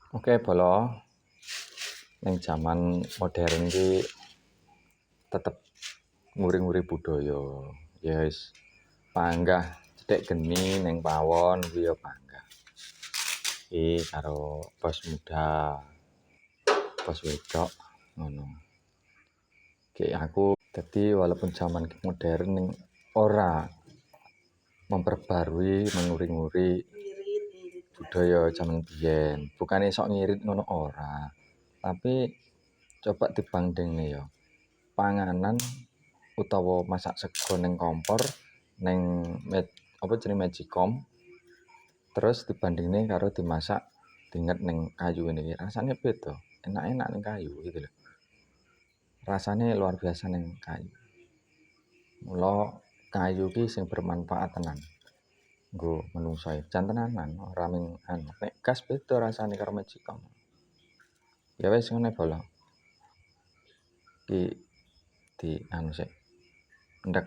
Oke, Bolo, ning jaman modern iki tetep nguri-nguri budaya. Ya wis panggah cethek geni ning pawon kuwi ya panggah. Iki karo bos muda, bos wedok ngono. Aku dadi walaupun jaman modern ning ora memperbarui, menguri-nguri budaya jaman biyen. Bukane sok ngirit ngono ora. Tapi coba dibandingne ya. Panganan utawa masak sego ning kompor ning magicom terus dibandingne karo dimasak dinget ning kayu ini rasane beda. Enak-enak ning kayu gitu lho. Rasane luar biasa ning kayu. Mula kayu ki sing bermanfaat tenan. Nggo menungso jan tenanan ora ming anu. Nek gas beda rasane karo magicom. Ya wis ngene Bolo. Ki di anu sik. Ndek